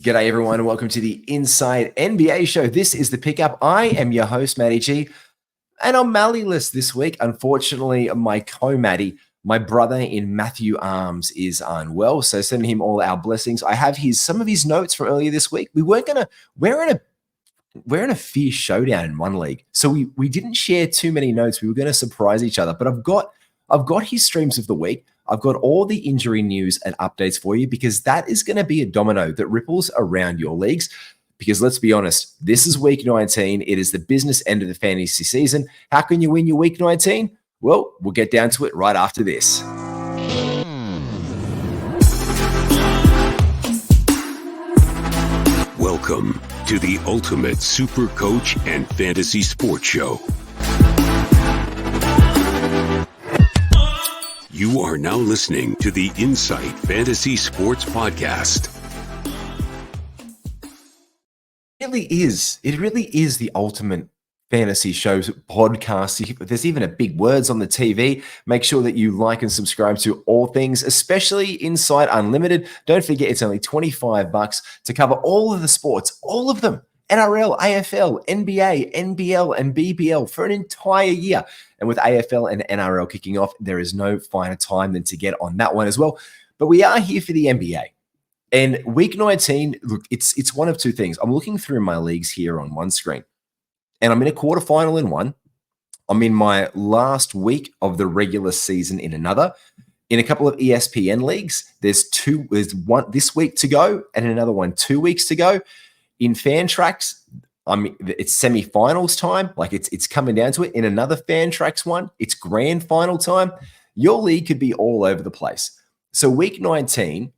G'day everyone and welcome to the Inside NBA Show. This is The Pickup. I am your host, Matty G, and I'm Mallyless this week. Unfortunately, my co-Matty, my brother in Matthew Arms, is unwell, so sending him all our blessings. I have some of his notes from earlier this week. We're in a fierce showdown in one league, so we didn't share too many notes. We were going to surprise each other, but I've got his streams of the week. I've got all the injury news and updates for you because that is going to be a domino that ripples around your leagues. Because let's be honest, this is week 19. It is the business end of the fantasy season. How can you win your week 19? Well, we'll get down to it right after this. Welcome to the Ultimate Super Coach and Fantasy Sports Show. You are now listening to the Insight Fantasy Sports Podcast. It really is the ultimate fantasy show podcast. There's even big words on the TV. Make sure that you like and subscribe to all things, especially Insight Unlimited. Don't forget, it's only $25 to cover all of the sports, all of them. NRL, AFL, NBA, NBL, and BBL for an entire year. And with AFL and NRL kicking off, there is no finer time than to get on that one as well. But we are here for the NBA. And week 19, look, it's one of two things. I'm looking through my leagues here on one screen, and I'm in a quarterfinal in one. I'm in my last week of the regular season in another. In a couple of ESPN leagues, there's one this week to go and another one 2 weeks to go. In Fantrax, it's semi-finals time. Like it's coming down to it. In another Fantrax one, it's grand final time. Your league could be all over the place. So week 19,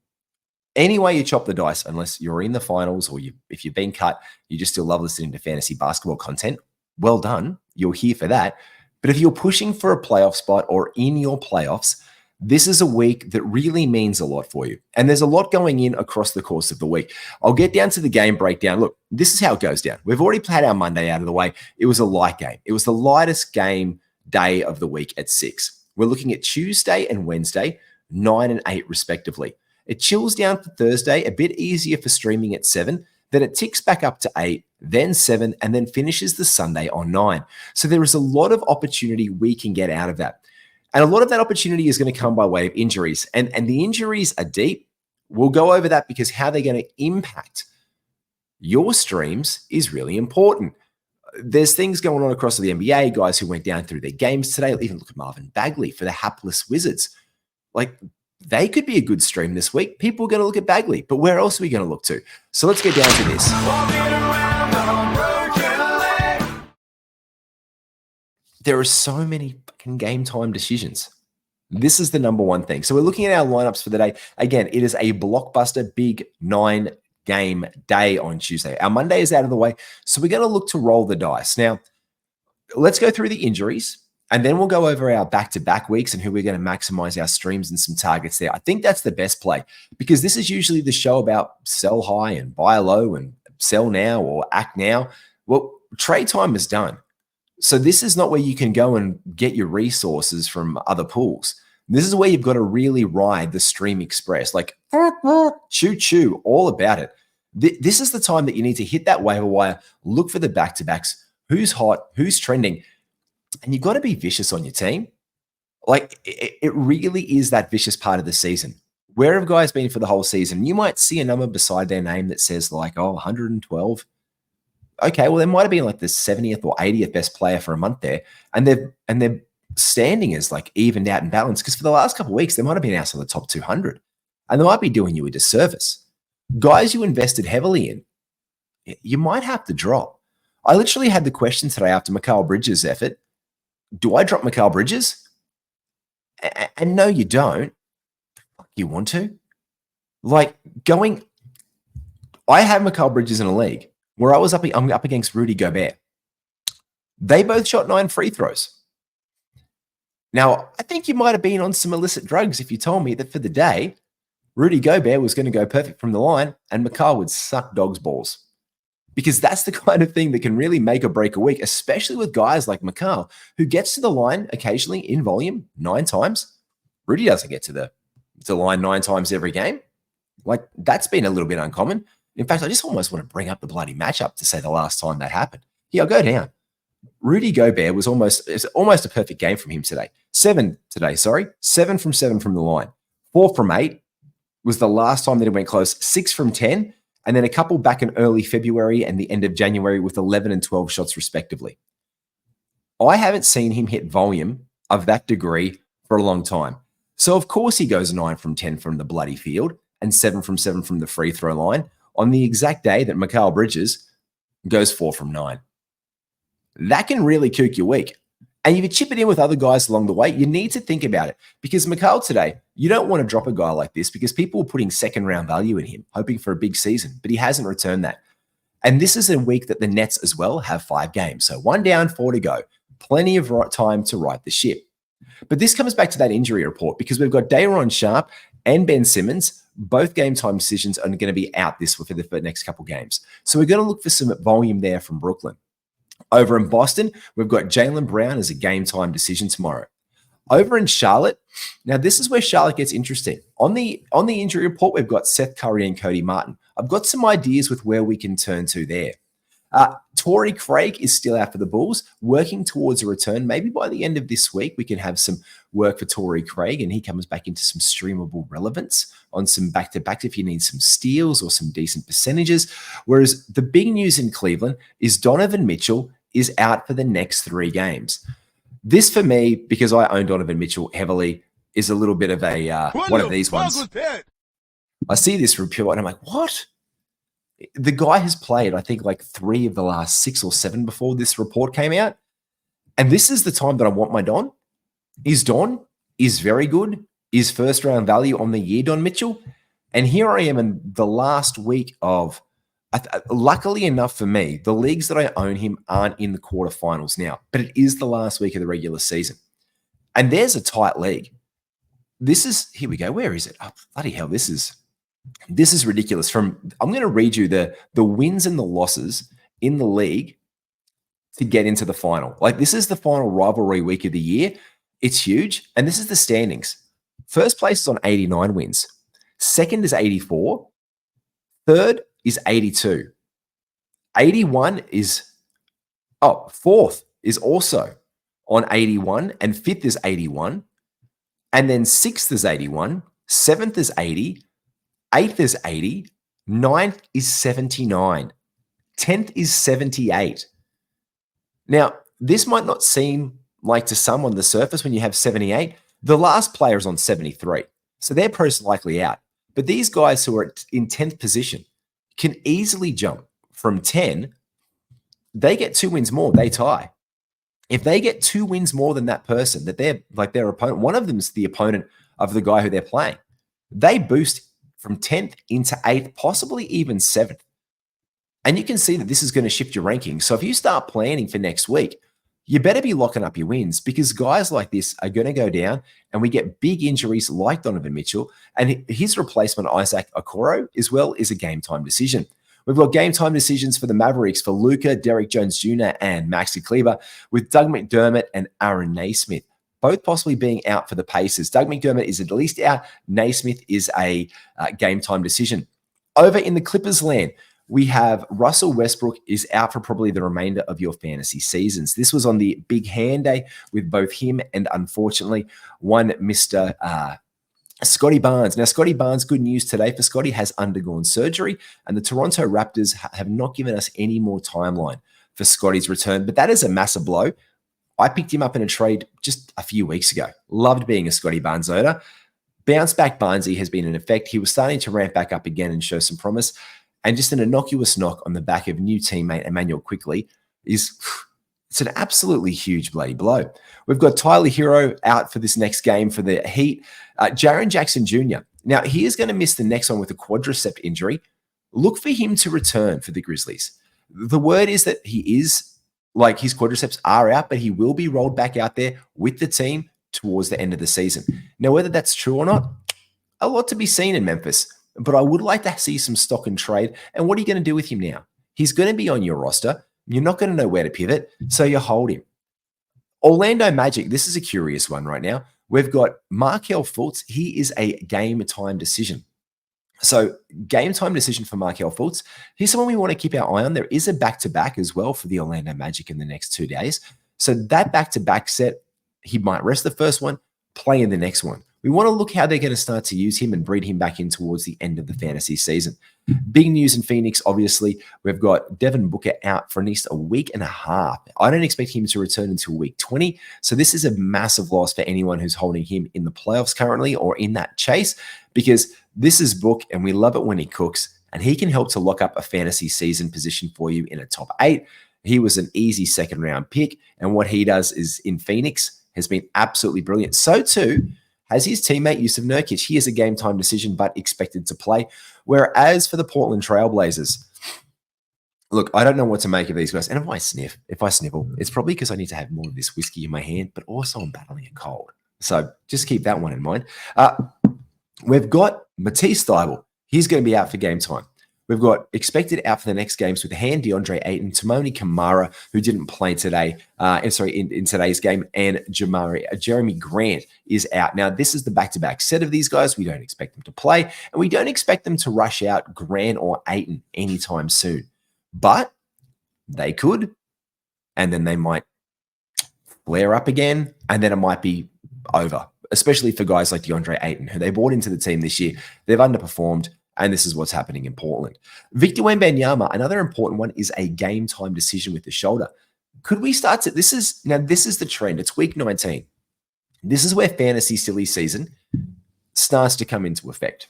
any way you chop the dice, unless you're in the finals or if you've been cut, you just still love listening to fantasy basketball content, well done. You're here for that. But if you're pushing for a playoff spot or in your playoffs, this is a week that really means a lot for you. And there's a lot going in across the course of the week. I'll get down to the game breakdown. Look, this is how it goes down. We've already played our Monday out of the way. It was a light game. It was the lightest game day of the week at 6. We're looking at Tuesday and Wednesday, 9 and 8 respectively. It chills down for Thursday, a bit easier for streaming at 7. Then it ticks back up to 8, then 7, and then finishes the Sunday on 9. So there is a lot of opportunity we can get out of that. And a lot of that opportunity is going to come by way of injuries. And the injuries are deep. We'll go over that because how they're going to impact your streams is really important. There's things going on across the NBA, guys who went down through their games today. Even look at Marvin Bagley for the hapless Wizards. Like, they could be a good stream this week. People are going to look at Bagley, but where else are we going to look to? So let's get down to this. There are so many fucking game time decisions. This is the number one thing. So we're looking at our lineups for the day. Again, it is a blockbuster big 9-game day on Tuesday. Our Monday is out of the way, so we're going to look to roll the dice. Now, let's go through the injuries, and then we'll go over our back-to-back weeks and who we're going to maximize our streams and some targets there. I think that's the best play because this is usually the show about sell high and buy low and sell now or act now. Well, trade time is done. So this is not where you can go and get your resources from other pools. This is where you've got to really ride the stream express, like choo-choo, all about it. This is the time that you need to hit that waiver wire, look for the back-to-backs, who's hot, who's trending, and you've got to be vicious on your team. Like it really is that vicious part of the season. Where have guys been for the whole season? You might see a number beside their name that says like, 112. Okay, well, there might have been like the 70th or 80th best player for a month there, and their standing is like evened out and balanced because for the last couple of weeks, they might have been outside the top 200, and they might be doing you a disservice. Guys you invested heavily in, you might have to drop. I literally had the question today after Mikal Bridges' effort. Do I drop Mikal Bridges? And no, you don't. You want to? Like I have Mikal Bridges in a league where I'm up against Rudy Gobert. They both shot 9 free throws. Now, I think you might have been on some illicit drugs if you told me that for the day, Rudy Gobert was going to go perfect from the line and Mikal would suck dog's balls. Because that's the kind of thing that can really make or break a week, especially with guys like Mikal, who gets to the line occasionally in volume 9 times. Rudy doesn't get to the line 9 times every game. Like, that's been a little bit uncommon. In fact, I just almost want to bring up the bloody matchup to say the last time that happened. Yeah, I'll go down. Rudy Gobert was almost a perfect game from him today. 7 from 7 from the line. 4 from 8 was the last time that it went close. 6 from 10, and then a couple back in early February and the end of January with 11 and 12 shots respectively. I haven't seen him hit volume of that degree for a long time. So of course he goes 9 from 10 from the bloody field and 7 from 7 from the free throw line on the exact day that Mikal Bridges goes 4 from 9. That can really kook your week. And if you chip it in with other guys along the way, you need to think about it. Because Mikal today, you don't want to drop a guy like this because people are putting second round value in him, hoping for a big season, but he hasn't returned that. And this is a week that the Nets as well have 5 games. So 1 down, 4 to go. Plenty of time to right the ship. But this comes back to that injury report because we've got Day'Ron Sharpe and Ben Simmons. Both game time decisions are going to be out this for the next couple games. So we're going to look for some volume there from Brooklyn. Over in Boston, we've got Jaylen Brown as a game time decision tomorrow. Over in Charlotte, now this is where Charlotte gets interesting. On the injury report, we've got Seth Curry and Cody Martin. I've got some ideas with where we can turn to there. Torrey Craig is still out for the Bulls, working towards a return. Maybe by the end of this week, we can have some work for Torrey Craig and he comes back into some streamable relevance on some back-to-back if you need some steals or some decent percentages. Whereas the big news in Cleveland is Donovan Mitchell is out for the next 3 games. This for me, because I own Donovan Mitchell heavily, is a little bit of a one of these ones. I see this report and I'm like, what? The guy has played, I think, like 3 of the last 6 or 7 before this report came out. And this is the time that I want my Don. Don is very good, is first round value on the year, Don Mitchell. And here I am in the last week of, luckily enough for me, the leagues that I own him aren't in the quarterfinals now, but it is the last week of the regular season. And there's a tight league. Here we go. Where is it? Oh, bloody hell, this is ridiculous. I'm going to read you the wins and the losses in the league to get into the final. Like, this is the final rivalry week of the year. It's huge. And this is the standings. First place is on 89 wins. Second is 84. Third is 82. 81 is, fourth is also on 81. And fifth is 81. And then sixth is 81. Seventh is 80. 8th is 80, 9th is 79, 10th is 78. Now, this might not seem like to some on the surface when you have 78. The last player is on 73, so they're most likely out. But these guys who are in 10th position can easily jump from 10. They get 2 wins more, they tie. If they get 2 wins more than that person, that they're like their opponent, one of them is the opponent of the guy who they're playing, they boost from 10th into 8th, possibly even 7th. And you can see that this is going to shift your rankings. So if you start planning for next week, you better be locking up your wins because guys like this are going to go down and we get big injuries like Donovan Mitchell and his replacement, Isaac Okoro, as well, is a game time decision. We've got game time decisions for the Mavericks for Luka, Derrick Jones Jr. and Maxi Kleber with Doug McDermott and Aaron Naismith, both possibly being out for the Pacers. Doug McDermott is at least out. Naismith is a game time decision. Over in the Clippers land, we have Russell Westbrook is out for probably the remainder of your fantasy seasons. This was on the big hand day with both him and, unfortunately, one Mr. Scotty Barnes. Now, Scotty Barnes, good news today for Scotty, has undergone surgery, and the Toronto Raptors have not given us any more timeline for Scotty's return, but that is a massive blow. I picked him up in a trade just a few weeks ago. Loved being a Scotty Barnes owner. Bounce back Barnesy has been in effect. He was starting to ramp back up again and show some promise. And just an innocuous knock on the back of new teammate Emmanuel Quickley it's an absolutely huge bloody blow. We've got Tyler Hero out for this next game for the Heat. Jaren Jackson Jr. Now, he is going to miss the next one with a quadricep injury. Look for him to return for the Grizzlies. The word is that he is, like, his quadriceps are out, but he will be rolled back out there with the team towards the end of the season. Now, whether that's true or not, a lot to be seen in Memphis, but I would like to see some stock and trade. And what are you going to do with him now? He's going to be on your roster. You're not going to know where to pivot, so you hold him. Orlando Magic, this is a curious one right now. We've got Markelle Fultz. He is a game time decision. So game time decision for Markelle Fultz. Here's someone we want to keep our eye on. There is a back-to-back as well for the Orlando Magic in the next 2 days. So that back-to-back set, he might rest the first one, play in the next one. We want to look how they're going to start to use him and breed him back in towards the end of the fantasy season. Big news in Phoenix, obviously. We've got Devin Booker out for at least a week and a half. I don't expect him to return until week 20. So this is a massive loss for anyone who's holding him in the playoffs currently or in that chase, because this is Book and we love it when he cooks, and he can help to lock up a fantasy season position for you in a top 8. He was an easy second round pick, and what he does is in Phoenix has been absolutely brilliant. So too has his teammate Yusuf Nurkic. He is a game time decision, but expected to play. Whereas for the Portland Trailblazers, look, I don't know what to make of these guys. And if I sniffle, it's probably because I need to have more of this whiskey in my hand, but also I'm battling a cold. So just keep that one in mind. We've got Matisse Thybulle. He's going to be out for game time. We've got expected out for the next games with hand DeAndre Ayton, Timoni Kamara, who didn't play today, in today's game, and Jeremy Grant is out. Now, this is the back-to-back set of these guys. We don't expect them to play, and we don't expect them to rush out Grant or Ayton anytime soon. But they could, and then they might flare up again, and then it might be over, especially for guys like DeAndre Ayton, who they brought into the team this year. They've underperformed, and this is what's happening in Portland. Victor Wembanyama, another important one, is a game time decision with the shoulder. Could we start to, this is the trend. It's week 19. This is where fantasy silly season starts to come into effect.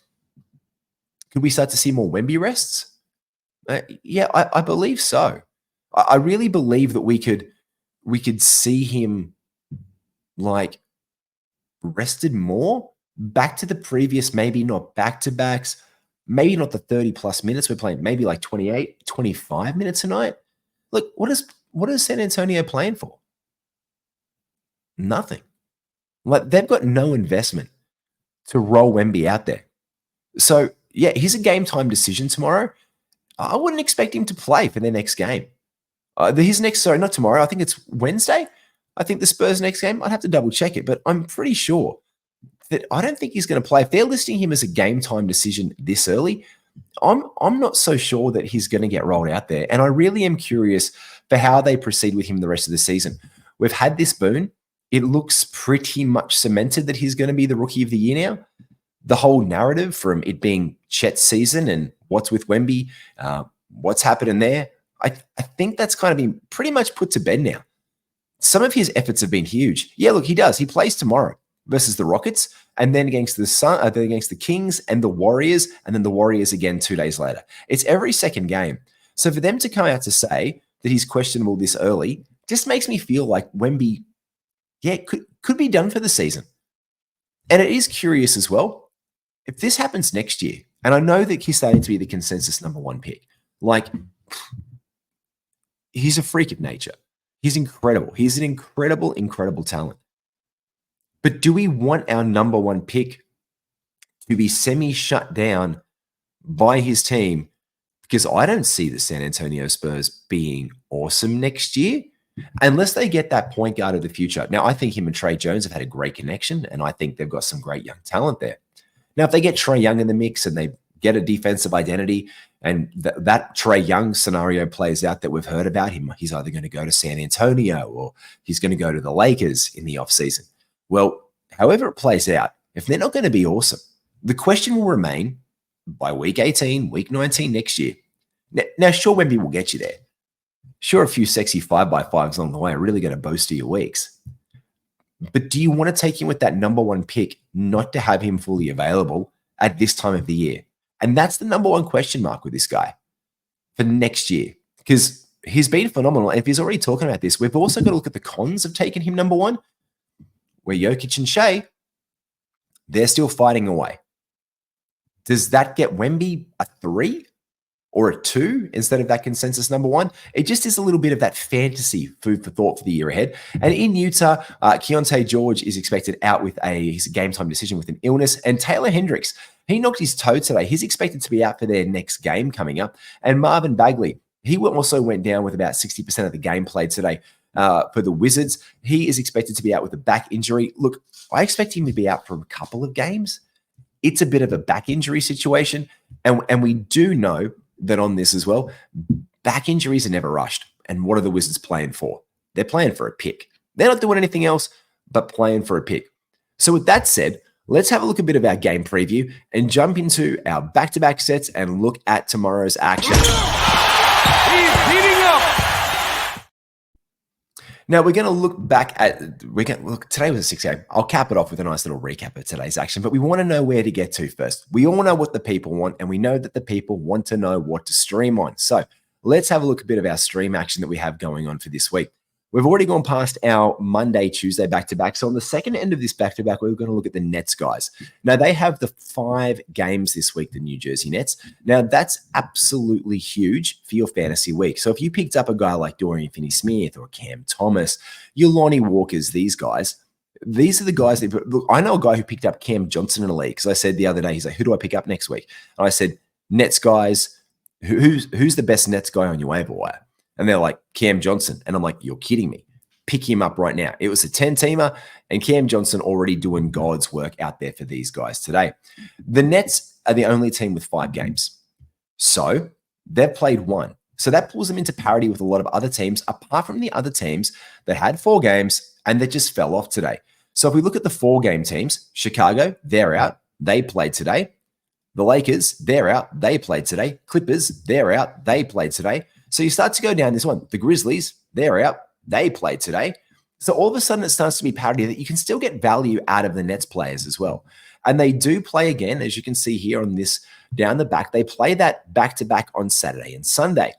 Could we start to see more Wemby rests? Yeah, I believe so. I really believe that we could see him like rested more, back to the previous, maybe not back-to-backs, maybe not the 30-plus minutes we're playing, maybe like 28, 25 minutes a night. Look, what is San Antonio playing for? Nothing. Like, they've got no investment to roll Wemby out there. So, yeah, here's a game time decision tomorrow. I wouldn't expect him to play for their next game. Not tomorrow. I think it's Wednesday. I think the Spurs next game, I'd have to double check it, but I'm pretty sure that I don't think he's going to play. If they're listing him as a game time decision this early, I'm not so sure that he's going to get rolled out there. And I really am curious for how they proceed with him the rest of the season. We've had this boon. It looks pretty much cemented that he's going to be the rookie of the year now. The whole narrative from it being Chet's season and what's with Wemby, what's happening there, I think that's kind of been pretty much put to bed now. Some of his efforts have been huge. Yeah, look, he does. He plays tomorrow versus the Rockets, and then against the Kings and the Warriors, and then the Warriors again 2 days later. It's every second game. So for them to come out to say that he's questionable this early just makes me feel like Wemby, could be done for the season. And it is curious as well, if this happens next year, and I know that he's starting to be the consensus number 1 pick, like, he's a freak of nature. He's incredible. He's an incredible, incredible talent. But do we want our number 1 pick to be semi-shut down by his team? Because I don't see the San Antonio Spurs being awesome next year unless they get that point guard of the future. Now, I think him and Trae Jones have had a great connection, and I think they've got some great young talent there. Now, if they get Trae Young in the mix and they get a defensive identity, and that Trae Young scenario plays out that we've heard about him, he's either going to go to San Antonio or he's going to go to the Lakers in the offseason. Well, however it plays out, if they're not going to be awesome, the question will remain by week 18, week 19 next year. Now, sure, Wemby will get you there. Sure, a few sexy 5x5s along the way are really going to boost your weeks. But do you want to take him with that number 1 pick, not to have him fully available at this time of the year? And that's the number 1 question mark with this guy for next year, because he's been phenomenal. And if he's already talking about this, we've also got to look at the cons of taking him number 1, where Jokic and Shea, they're still fighting away. Does that get Wemby a 3 or a 2 instead of that consensus number 1? It just is a little bit of that fantasy food for thought for the year ahead. And in Utah, Keontae George is expected out with his game time decision with an illness. And Taylor Hendricks, he knocked his toe today. He's expected to be out for their next game coming up. And Marvin Bagley, he also went down with about 60% of the game played today for the Wizards. He is expected to be out with a back injury. Look, I expect him to be out for a couple of games. it's a bit of a back injury situation. And we do know that on this as well, back injuries are never rushed. And what are the Wizards playing for? They're playing for a pick. They're not doing anything else but playing for a pick. So with that said, let's have a look at a bit of our game preview and jump into our back-to-back sets and look at tomorrow's action. He's heating up. Now we're going to look back at, today was a 6 game. I'll cap it off with a nice little recap of today's action, but we want to know where to get to first. We all know what the people want, and we know that the people want to know what to stream on. So let's have a look at a bit of our stream action that we have going on for this week. We've already gone past our Monday, Tuesday back-to-back. So on the second end of this back-to-back, we're going to look at the Nets guys. Now, they have the 5 games this week, the New Jersey Nets. Now, that's absolutely huge for your fantasy week. So if you picked up a guy like Dorian Finney-Smith or Cam Thomas, your Lonnie Walkers, these guys, these are the guys that, look, I know a guy who picked up Cam Johnson in a league because I said the other day, he's like, who do I pick up next week? And I said, Nets guys, who's the best Nets guy on your waiver wire? And they're like, Cam Johnson. And I'm like, you're kidding me. Pick him up right now. It was a 10-teamer, and Cam Johnson already doing God's work out there for these guys today. The Nets are the only team with 5 games. So they've played 1. So that pulls them into parity with a lot of other teams, apart from the other teams that had 4 games and that just fell off today. So if we look at the 4-game teams, Chicago, they're out. They played today. The Lakers, they're out. They played today. Clippers, they're out. They played today. So you start to go down this one. The Grizzlies, they're out. They played today. So all of a sudden it starts to be parity that you can still get value out of the Nets players as well. And they do play again, as you can see here on this down the back. They play that back-to-back on Saturday and Sunday.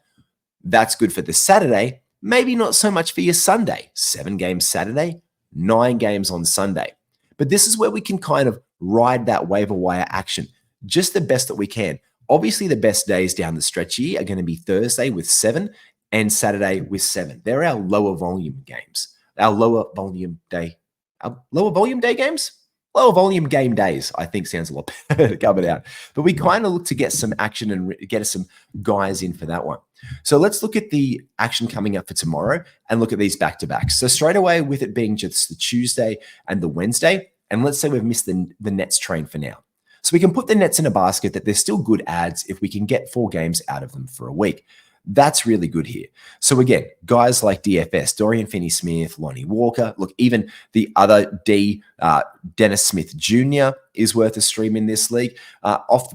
That's good for the Saturday. Maybe not so much for your Sunday. 7 games Saturday, 9 games on Sunday. But this is where we can kind of ride that waiver wire action just the best that we can. Obviously, the best days down the stretch here are going to be Thursday with 7 and Saturday with 7. They're our lower volume games. Our lower volume day games? Lower volume game days, I think sounds a lot better to cover it out. But we kind of look to get some action and get some guys in for that one. So let's look at the action coming up for tomorrow and look at these back-to-backs. So straight away, with it being just the Tuesday and the Wednesday, and let's say we've missed the Nets train for now. So we can put the Nets in a basket that they're still good ads if we can get 4 games out of them for a week. That's really good here. So again, guys like DFS, Dorian Finney-Smith, Lonnie Walker, look, even the other D, Dennis Smith Jr. is worth a stream in this league.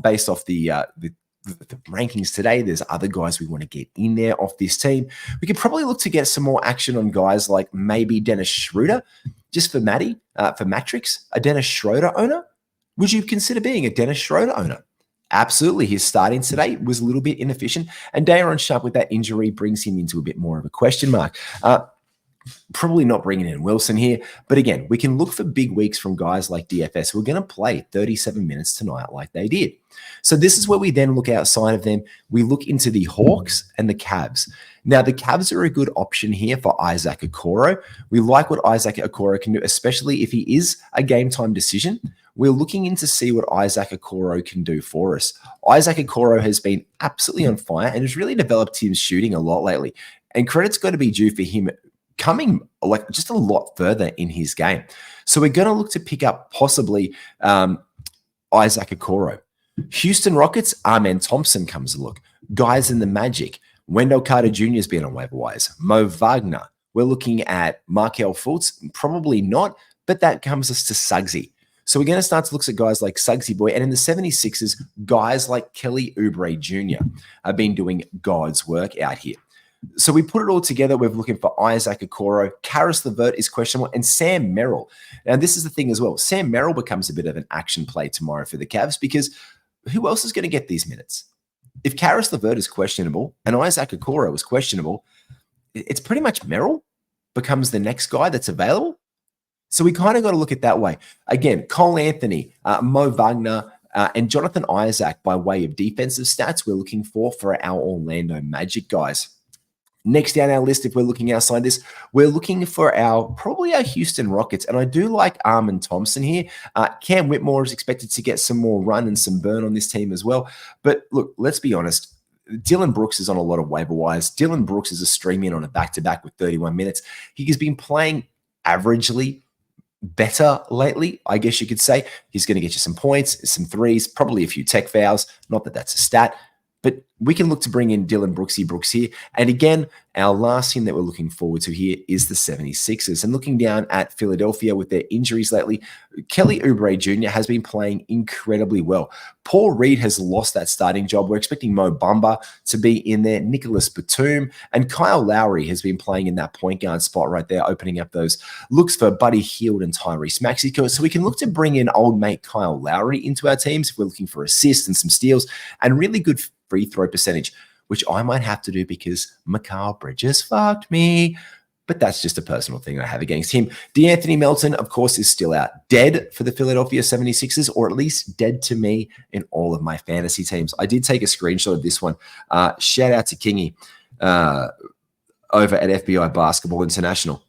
Based off the rankings today, there's other guys we want to get in there off this team. We could probably look to get some more action on guys like maybe Dennis Schroeder, just for Matty, for Matrix, a Dennis Schroeder owner. Would you consider being a Dennis Schroeder owner? Absolutely. His starting today was a little bit inefficient, and Daron Sharp with that injury brings him into a bit more of a question mark. Probably not bringing in Wilson here, but again, we can look for big weeks from guys like DFS who are going to play 37 minutes tonight like they did. So this is where we then look outside of them. We look into the Hawks and the Cavs. Now, the Cavs are a good option here for Isaac Okoro. We like what Isaac Okoro can do, especially if he is a game time decision. We're looking in to see what Isaac Okoro can do for us. Isaac Okoro has been absolutely on fire and has really developed his shooting a lot lately. And credit's got to be due for him coming like just a lot further in his game. So we're going to look to pick up possibly Isaac Okoro. Houston Rockets, Amen Thompson comes a look. Guys in the Magic, Wendell Carter Jr. has been on waiver wires. Mo Wagner. We're looking at Markelle Fultz. Probably not, but that comes us to Suggsy. So we're going to start to look at guys like Suggsy Boy. And in the 76ers, guys like Kelly Oubre Jr. have been doing God's work out here. So we put it all together. We're looking for Isaac Okoro. Karis LeVert is questionable. And Sam Merrill. Now, this is the thing as well. Sam Merrill becomes a bit of an action play tomorrow for the Cavs because who else is going to get these minutes? If Karis LeVert is questionable and Isaac Okoro is questionable, it's pretty much Merrill becomes the next guy that's available. So we kind of got to look at that way. Again, Cole Anthony, Mo Wagner, and Jonathan Isaac by way of defensive stats we're looking for our Orlando Magic guys. Next down our list, if we're looking outside this, we're looking for probably our Houston Rockets. And I do like Amen Thompson here. Cam Whitmore is expected to get some more run and some burn on this team as well. But look, let's be honest. Dylan Brooks is on a lot of waiver wires. Dylan Brooks is a stream in on a back-to-back with 31 minutes. He has been playing averagely better lately, I guess you could say. He's going to get you some points, some threes, probably a few tech fouls. Not that that's a stat, but we can look to bring in Dylan Brooks here. And again, our last team that we're looking forward to here is the 76ers. And looking down at Philadelphia with their injuries lately, Kelly Oubre Jr. has been playing incredibly well. Paul Reed has lost that starting job. We're expecting Mo Bamba to be in there, Nicholas Batum, and Kyle Lowry has been playing in that point guard spot right there, opening up those looks for Buddy Hield and Tyrese Maxey. So we can look to bring in old mate Kyle Lowry into our teams if we're looking for assists and some steals and really good free throw percentage, which I might have to do because Mikal Bridges fucked me. But that's just a personal thing I have against him. DeAnthony Melton, of course, is still out dead for the Philadelphia 76ers, or at least dead to me in all of my fantasy teams. I did take a screenshot of this one. Shout out to Kingy over at FBI Basketball International.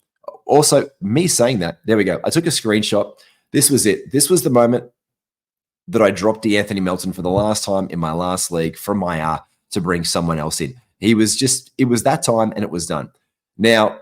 Also, me saying that, there we go. I took a screenshot. This was it. This was the moment that I dropped DeAnthony Melton for the last time in my last league from my IR to bring someone else in. It was that time and it was done. Now,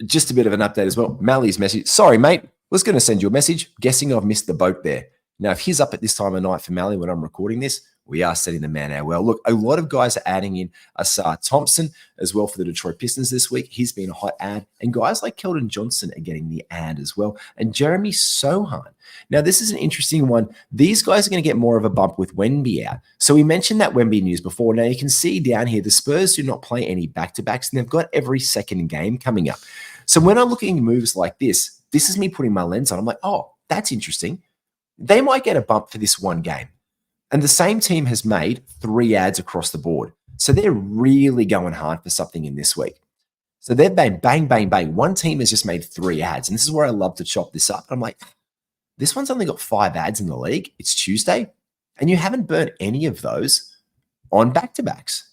just a bit of an update as well. Mally's message. Sorry, mate. Was going to send you a message. Guessing I've missed the boat there. Now, if he's up at this time of night for Mally when I'm recording this, we are setting the man out well. Look, a lot of guys are adding in Asar Thompson as well for the Detroit Pistons this week. He's been a hot ad. And guys like Keldon Johnson are getting the ad as well. And Jeremy Sohan. Now, this is an interesting one. These guys are going to get more of a bump with Wemby out. So we mentioned that Wemby news before. Now, you can see down here, the Spurs do not play any back-to-backs, and they've got every second game coming up. So when I'm looking at moves like this is me putting my lens on. I'm like, oh, that's interesting. They might get a bump for this one game. And the same team has made 3 ads across the board. So they're really going hard for something in this week. So they've bang, bang, bang, bang. One team has just made 3 ads. And this is where I love to chop this up. I'm like, this one's only got 5 ads in the league. It's Tuesday. And you haven't burnt any of those on back-to-backs.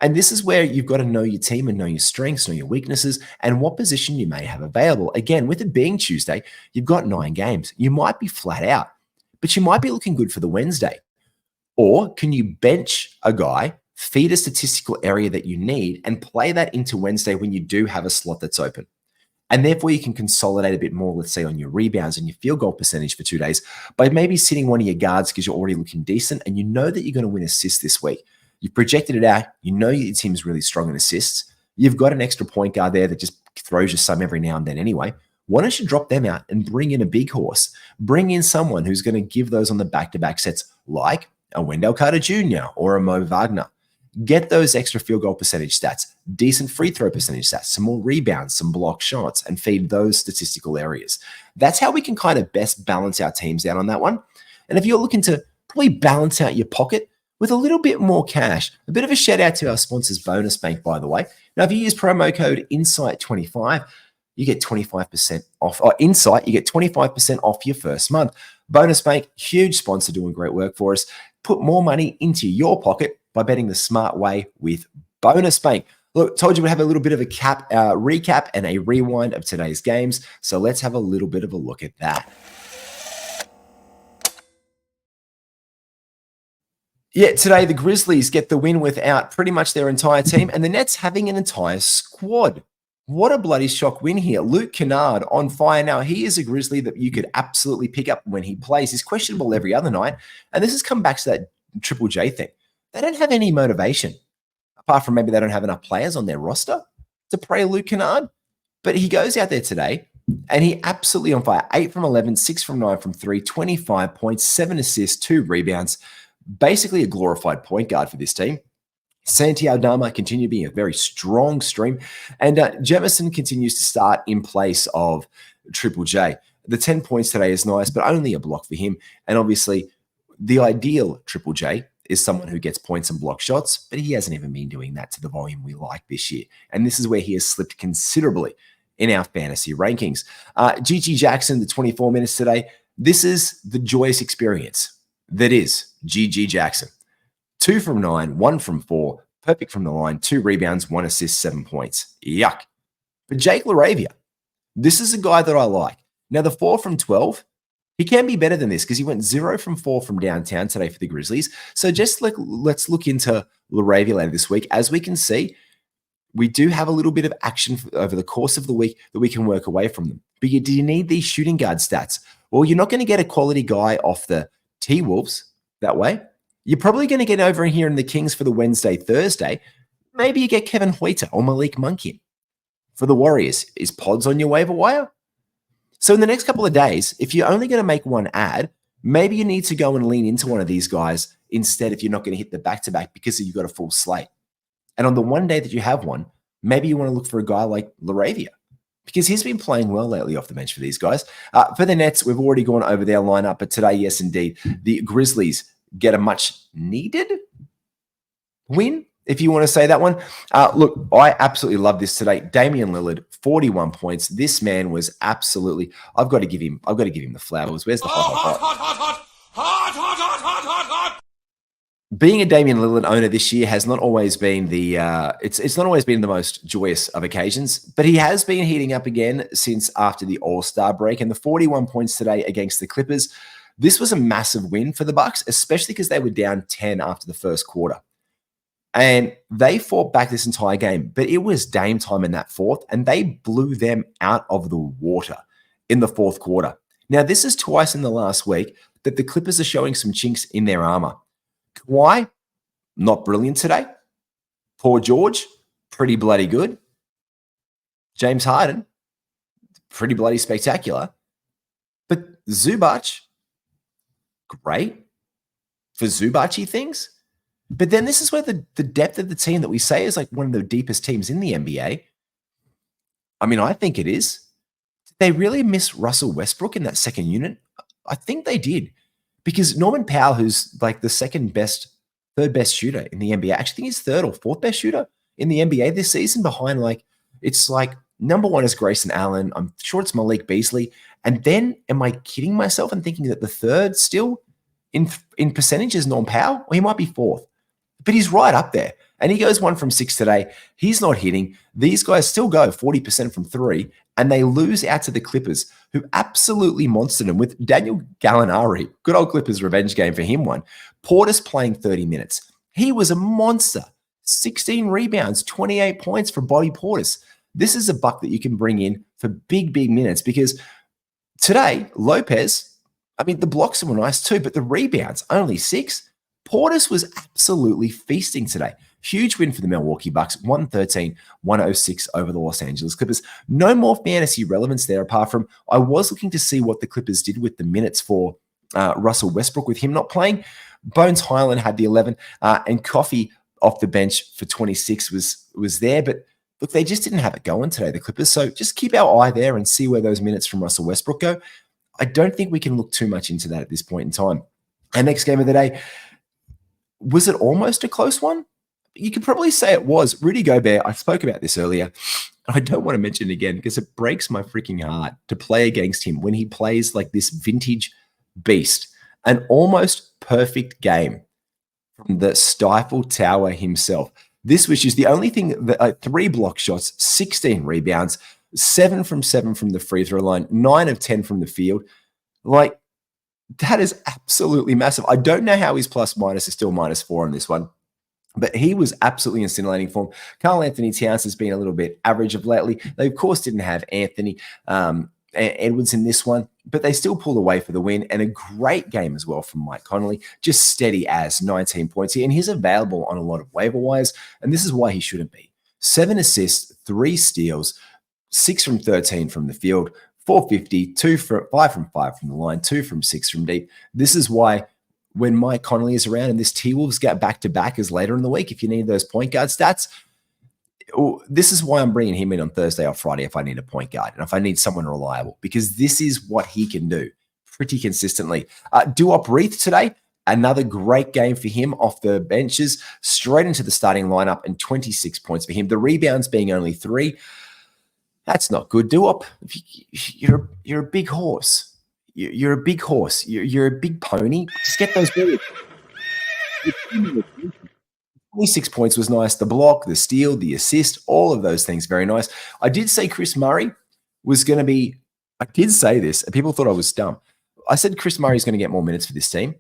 And this is where you've got to know your team and know your strengths, know your weaknesses, and what position you may have available. Again, with it being Tuesday, you've got 9 games. You might be flat out, but you might be looking good for the Wednesday. Or can you bench a guy, feed a statistical area that you need, and play that into Wednesday when you do have a slot that's open? And therefore, you can consolidate a bit more, let's say, on your rebounds and your field goal percentage for 2 days by maybe sitting one of your guards because you're already looking decent and you know that you're going to win assists this week. You've projected it out. You know your team's really strong in assists. You've got an extra point guard there that just throws you some every now and then anyway. Why don't you drop them out and bring in a big horse? Bring in someone who's going to give those on the back-to-back sets like a Wendell Carter Jr. or a Mo Wagner. Get those extra field goal percentage stats, decent free throw percentage stats, some more rebounds, some block shots, and feed those statistical areas. That's how we can kind of best balance our teams out on that one. And if you're looking to probably balance out your pocket with a little bit more cash, a bit of a shout out to our sponsors, Bonus Bank, by the way. Now, if you use promo code INSIGHT25, you get 25% off. Or Insight, you get 25% off your first month. Bonus Bank, huge sponsor doing great work for us. Put more money into your pocket by betting the smart way with Bonus Bank. Look, told you we'd have a little bit of a recap and a rewind of today's games. So let's have a little bit of a look at that. Yeah, today the Grizzlies get the win without pretty much their entire team, and the Nets having an entire squad. What a bloody shock win here. Luke Kennard on fire. Now, he is a Grizzly that you could absolutely pick up when he plays. He's questionable every other night, and this has come back to that Triple J thing. They don't have any motivation, apart from maybe they don't have enough players on their roster to play Luke Kennard. But he goes out there today, and he absolutely on fire. 8 from 11, 6 from 9 from 3, 25 points, 7 assists, 2 rebounds. Basically a glorified point guard for this team. Santi Aldama continue being a very strong stream. And Jemison continues to start in place of Triple J. The 10 points today is nice, but only a block for him. And obviously, the ideal Triple J is someone who gets points and block shots, but he hasn't even been doing that to the volume we like this year. And this is where he has slipped considerably in our fantasy rankings. GG Jackson, the 24 minutes today. This is the joyous experience that is GG Jackson. 2 from 9, 1 from 4, perfect from the line, 2 rebounds, 1 assist, 7 points. Yuck. But Jake LaRavia, this is a guy that I like. Now, the 4 from 12, he can be better than this because he went 0 from 4 from downtown today for the Grizzlies. So just let's look into LaRavia later this week. As we can see, we do have a little bit of action over the course of the week that we can work away from them. But do you need these shooting guard stats? Well, you're not going to get a quality guy off the T-Wolves that way. You're probably going to get over here in the Kings for the Wednesday, Thursday. Maybe you get Kevin Huerter or Malik Monk in. For the Warriors, is Pods on your waiver wire? So in the next couple of days, if you're only going to make one ad, maybe you need to go and lean into one of these guys instead if you're not going to hit the back-to-back because you've got a full slate. And on the one day that you have one, maybe you want to look for a guy like LaRavia because he's been playing well lately off the bench for these guys. For the Nets, we've already gone over their lineup, but today, yes, indeed, the Grizzlies get a much-needed win, if you want to say that one. Look, I absolutely love this today. Damian Lillard, 41 points. This man was absolutely. I've got to give him the flowers. Where's the hot? Being a Damian Lillard owner this year has not always been the it's not always been the most joyous of occasions, but he has been heating up again since after the All-Star break, and the 41 points today against the Clippers. This was a massive win for the Bucks, especially because they were down 10 after the first quarter. And they fought back this entire game, but it was Dame time in that fourth, and they blew them out of the water in the fourth quarter. Now, this is twice in the last week that the Clippers are showing some chinks in their armor. Kawhi, not brilliant today. Paul George, pretty bloody good. James Harden, pretty bloody spectacular. But Zubac, great for Zubac-y things. But then this is where the depth of the team that we say is like one of the deepest teams in the NBA. I mean, I think it is. Did they really miss Russell Westbrook in that second unit? I think they did. Because Norman Powell, who's like the third best shooter in the NBA, I actually think he's third or fourth best shooter in the NBA this season behind it's like number one is Grayson Allen. I'm sure it's Malik Beasley. And then am I kidding myself and thinking that the third still in percentage is Norman Powell? Or he might be fourth. But he's right up there. And he goes 1 from 6 today. He's not hitting. These guys still go 40% from 3, and they lose out to the Clippers, who absolutely monstered them with Daniel Gallinari. Good old Clippers revenge game for him one. Portis playing 30 minutes. He was a monster. 16 rebounds, 28 points for Bobby Portis. This is a buck that you can bring in for big, big minutes because today, Lopez, I mean, the blocks were nice too, but the rebounds, only 6. Portis was absolutely feasting today. Huge win for the Milwaukee Bucks, 113-106 over the Los Angeles Clippers. No more fantasy relevance there apart from I was looking to see what the Clippers did with the minutes for Russell Westbrook with him not playing. Bones Highland had the 11 and Coffee off the bench for 26 was there. But look, they just didn't have it going today, the Clippers. So just keep our eye there and see where those minutes from Russell Westbrook go. I don't think we can look too much into that at this point in time. Our next game of the day, was it almost a close one? You could probably say it was. Rudy Gobert, I spoke about this earlier. I don't want to mention it again because it breaks my freaking heart to play against him when he plays like this vintage beast. An almost perfect game from the Stifle Tower himself. This was just the only thing that 3 block shots, 16 rebounds, 7 from 7 from the free throw line, 9 of 10 from the field. Like, that is absolutely massive. I don't know how his plus minus is still -4 on this one, but he was absolutely in scintillating form. Karl Anthony Towns has been a little bit average of lately. They, of course, didn't have Anthony Edwards in this one, but they still pulled away for the win, and a great game as well from Mike Conley. Just steady as 19 points here, and he's available on a lot of waiver wires, and this is why he shouldn't be. 7 assists, 3 steals, 6 from 13 from the field, 450, 5 from 5 from the line, 2 from 6 from deep. This is why when Mike Conley is around and this T-Wolves get back-to-back as later in the week, if you need those point guard stats, this is why I'm bringing him in on Thursday or Friday if I need a point guard and if I need someone reliable, because this is what he can do pretty consistently. Duop Reith today, another great game for him off the benches, straight into the starting lineup and 26 points for him. The rebounds being only 3. That's not good, Duop. You're a big horse. You're a big horse. You're a big pony. Just get those really. 26 points was nice. The block, the steal, the assist, all of those things, very nice. I did say Chris Murray was going to be. I did say this, and people thought I was dumb. I said Chris Murray is going to get more minutes for this team,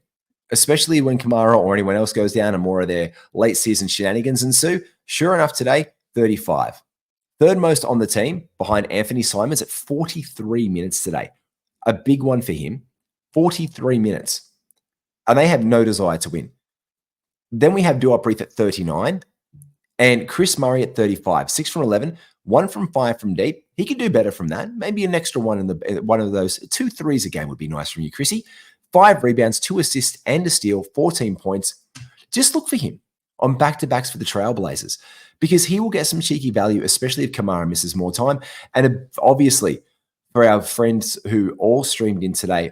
especially when Kamara or anyone else goes down and more of their late season shenanigans ensue. Sure enough, today, 35. Third most on the team behind Anthony Simons at 43 minutes today. A big one for him, 43 minutes. And they have no desire to win. Then we have Duop Breath at 39 and Chris Murray at 35, 6 from 11, 1 from 5 from deep. He could do better from that. Maybe an extra one in one of those 2 threes a game would be nice from you, Chrissy. 5 rebounds, 2 assists and a steal, 14 points. Just look for him on back-to-backs for the Trailblazers because he will get some cheeky value, especially if Kamara misses more time. And obviously, for our friends who all streamed in today,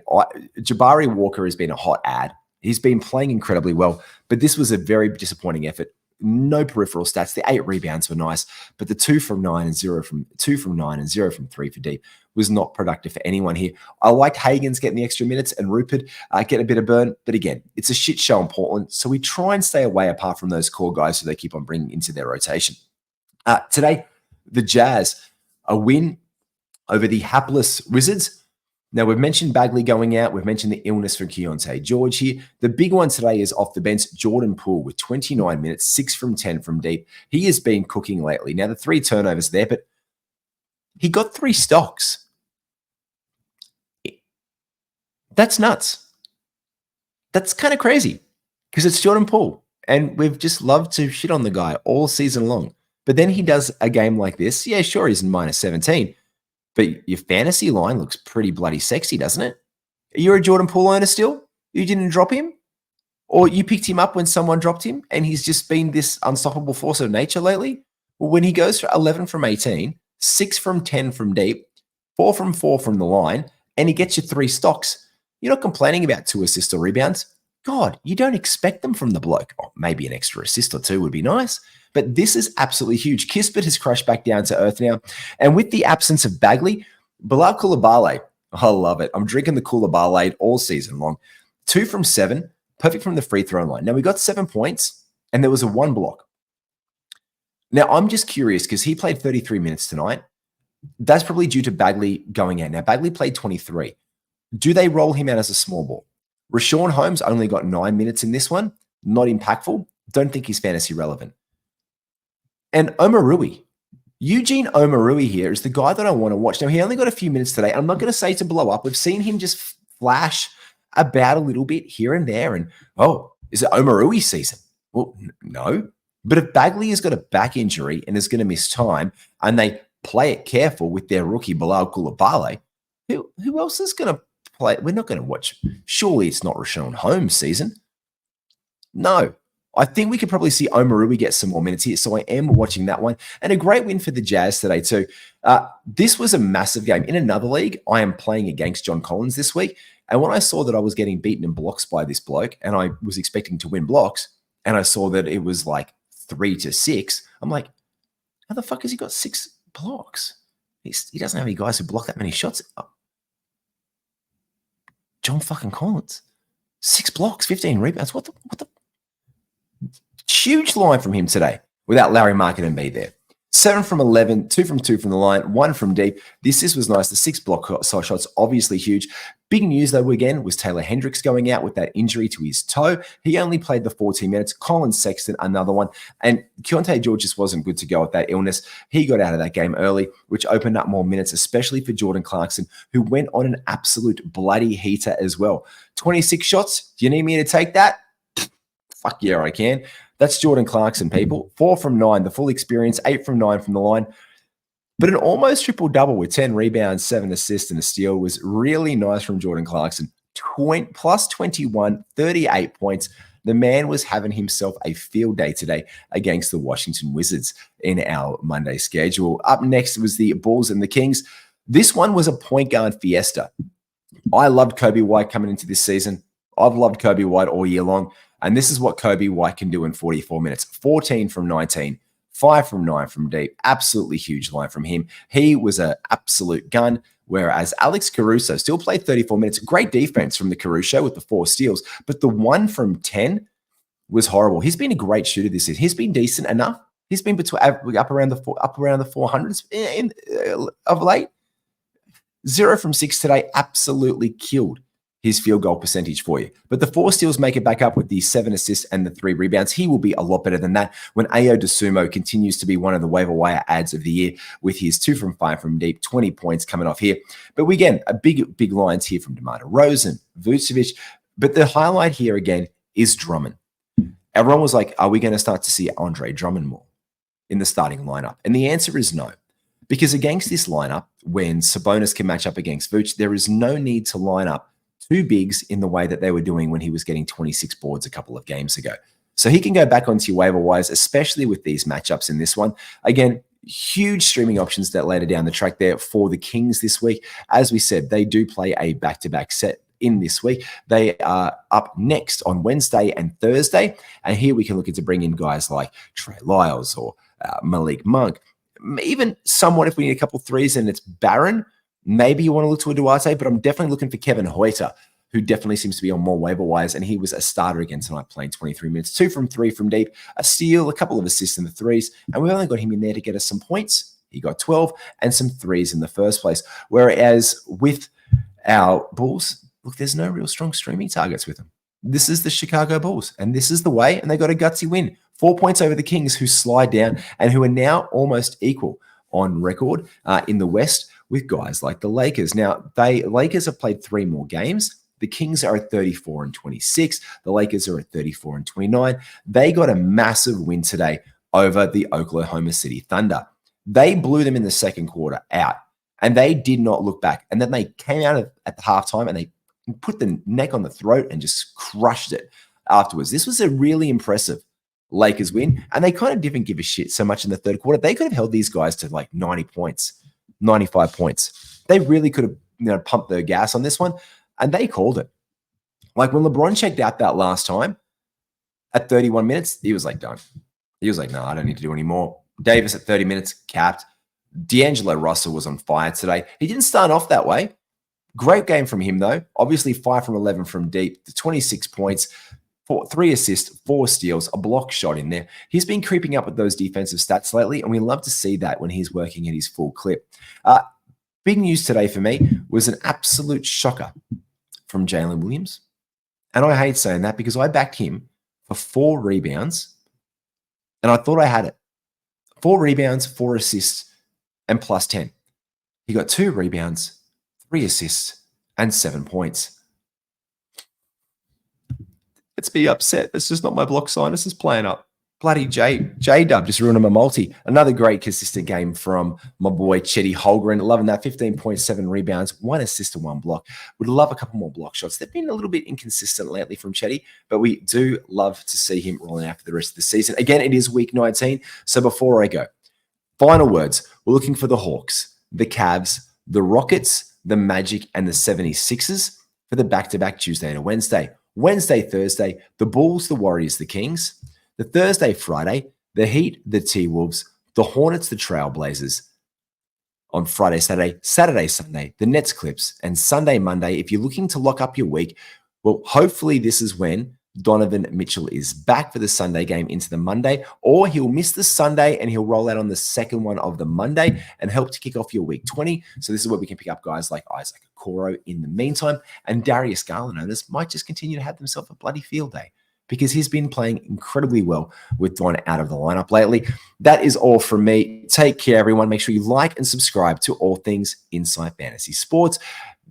Jabari Walker has been a hot ad. He's been playing incredibly well, but this was a very disappointing effort. No peripheral stats. The 8 rebounds were nice, but the 2 from 9 and 0 from 2 from 9 and 0 from 3 for deep was not productive for anyone here. I liked Hagen's getting the extra minutes and Rupert getting a bit of burn, but again, it's a shit show in Portland, so we try and stay away apart from those core guys who they keep on bringing into their rotation. Today, the Jazz, a win over the hapless Wizards. Now, we've mentioned Bagley going out. We've mentioned the illness for Keontae George here. The big one today is off the bench, Jordan Poole with 29 minutes, 6 from 10 from deep. He has been cooking lately. Now, the 3 turnovers there, but he got 3 stocks. That's nuts. That's kind of crazy because it's Jordan Poole, and we've just loved to shit on the guy all season long. But then he does a game like this. Yeah, sure, he's in minus 17. But your fantasy line looks pretty bloody sexy, doesn't it? You're a Jordan Poole owner still? You didn't drop him? Or you picked him up when someone dropped him and he's just been this unstoppable force of nature lately? Well, when he goes for 11 from 18, 6 from 10 from deep, 4 from 4 from the line, and he gets you 3 stocks, you're not complaining about 2 assists or rebounds. God, you don't expect them from the bloke. Oh, maybe an extra assist or 2 would be nice. But this is absolutely huge. Kispert has crashed back down to earth now. And with the absence of Bagley, Bilal Coulibaly, I love it. I'm drinking the Coulibaly all season long. 2 from 7, perfect from the free throw line. Now, we got 7 points, and there was a 1 block. Now, I'm just curious because he played 33 minutes tonight. That's probably due to Bagley going out. Now, Bagley played 23. Do they roll him out as a small ball? Rashawn Holmes only got 9 minutes in this one. Not impactful. Don't think he's fantasy relevant. And Omarui, Eugene Omarui here is the guy that I want to watch. Now, he only got a few minutes today. I'm not going to say to blow up. We've seen him just flash about a little bit here and there. And, oh, is it Omarui season? Well, no. But if Bagley has got a back injury and is going to miss time and they play it careful with their rookie Bilal Coulibaly, who else is going to play? We're not going to watch. Surely it's not Rashawn Holmes season. No. I think we could probably see Omarui get some more minutes here, so I am watching that one. And a great win for the Jazz today too. This was a massive game. In another league, I am playing against John Collins this week, and when I saw that I was getting beaten in blocks by this bloke, and I was expecting to win blocks, and I saw that it was like 3-6, I'm like, how the fuck has he got 6 blocks? He doesn't have any guys who block that many shots. John fucking Collins, 6 blocks, 15 rebounds. What the? Huge line from him today without Larry Market and me there. 7 from 11, 2 from 2 from the line, 1 from deep. This was nice. The 6 block shots, obviously huge. Big news, though, again, was Taylor Hendricks going out with that injury to his toe. He only played the 14 minutes. Colin Sexton, another one. And Keontae George just wasn't good to go with that illness. He got out of that game early, which opened up more minutes, especially for Jordan Clarkson, who went on an absolute bloody heater as well. 26 shots. Do you need me to take that? Fuck yeah, I can. That's Jordan Clarkson, people. 4 from 9, the full experience, 8 from 9 from the line. But an almost triple-double with 10 rebounds, 7 assists, and a steal was really nice from Jordan Clarkson. Plus 21, 38 points. The man was having himself a field day today against the Washington Wizards in our Monday schedule. Up next was the Bulls and the Kings. This one was a point guard fiesta. I loved Kobe White coming into this season. I've loved Kobe White all year long. And this is what Kobe White can do in 44 minutes. 14 from 19, 5 from 9 from deep. Absolutely huge line from him. He was an absolute gun, whereas Alex Caruso still played 34 minutes. Great defense from the Caruso with the 4 steals, but the 1 from 10 was horrible. He's been a great shooter this season. He's been decent enough. He's been up around the 400s of late. 0 from 6 today, absolutely killed his field goal percentage for you. But the 4 steals make it back up with the 7 assists and the 3 rebounds. He will be a lot better than that when Ayo Dosunmu continues to be one of the waiver wire ads of the year with his 2 from 5 from deep, 20 points coming off here. But again, a big lines here from DeMar DeRozan, Vucevic. But the highlight here again is Drummond. Everyone was like, are we going to start to see Andre Drummond more in the starting lineup? And the answer is no. Because against this lineup, when Sabonis can match up against Vooch, there is no need to line up 2 bigs in the way that they were doing when he was getting 26 boards a couple of games ago. So he can go back onto your waiver wires, especially with these matchups in this one. Again, huge streaming options that later down the track there for the Kings this week. As we said, they do play a back-to-back set in this week. They are up next on Wednesday and Thursday. And here we can look into bring in guys like Trey Lyles or Malik Monk. Even somewhat if we need a couple threes and it's barren, maybe you want to look to a Duarte, but I'm definitely looking for Kevin Huerter, who definitely seems to be on more waiver wires, and he was a starter again tonight playing 23 minutes, 2 from 3 from deep, a steal, a couple of assists in the threes, and we only got him in there to get us some points. He got 12 and some threes in the first place. Whereas with our Bulls, look, there's no real strong streaming targets with them. This is the Chicago Bulls, and this is the way, and they got a gutsy win. 4 points over the Kings, who slide down and who are now almost equal on record in the West with guys like the Lakers. Now, Lakers have played 3 more games. The Kings are at 34 and 26. The Lakers are at 34 and 29. They got a massive win today over the Oklahoma City Thunder. They blew them in the second quarter out, and they did not look back. And then they came out at the halftime, and they put the neck on the throat and just crushed it afterwards. This was a really impressive Lakers win, and they kind of didn't give a shit so much in the third quarter. They could have held these guys to like 90 points, 95 points. They really could have pumped their gas on this one, and they called it. Like when LeBron checked out that last time at 31 minutes, he was like done. He was like, no, I don't need to do any more. Davis at 30 minutes, capped. D'Angelo Russell was on fire today. He didn't start off that way. Great game from him, though. Obviously, 5 from 11 from deep, 26 points, 3 assists, 4 steals, a block shot in there. He's been creeping up with those defensive stats lately, and we love to see that when he's working at his full clip. Big news today for me was an absolute shocker from Jalen Williams. And I hate saying that because I backed him for 4 rebounds, and I thought I had it. 4 rebounds, 4 assists, and plus 10. He got 2 rebounds, 3 assists, and 7 points. Let's be upset. That's just not my block sinus is playing up. Bloody J-Dub just ruining my multi. Another great consistent game from my boy Chetty Holmgren. Loving that. 15.7 rebounds, 1 assist and 1 block. Would love a couple more block shots. They've been a little bit inconsistent lately from Chetty, but we do love to see him rolling out for the rest of the season. Again, it is week 19. So before I go, final words. We're looking for the Hawks, the Cavs, the Rockets, the Magic, and the 76ers for the back-to-back Tuesday to Wednesday. Wednesday, Thursday, the Bulls, the Warriors, the Kings. The Thursday, Friday, the Heat, the T-Wolves, the Hornets, the Trailblazers. On Friday, Saturday, Sunday, the Nets, Clips, and Sunday, Monday, if you're looking to lock up your week, well, hopefully this is when Donovan Mitchell is back for the Sunday game into the Monday, or he'll miss the Sunday and he'll roll out on the second one of the Monday and help to kick off your week 20. So this is where we can pick up guys like Isaac Okoro in the meantime, and Darius Garland owners might just continue to have themselves a bloody field day because he's been playing incredibly well with Don out of the lineup lately. That is all from me. Take care, everyone. Make sure you like and subscribe to all things Inside Fantasy Sports.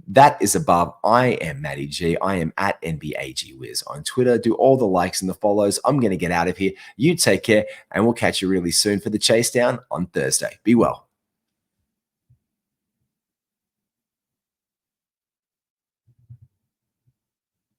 That is above. I am Matty G. I am at NBAGWiz on Twitter. Do all the likes and the follows. I'm going to get out of here. You take care, and we'll catch you really soon for the chase down on Thursday. Be well.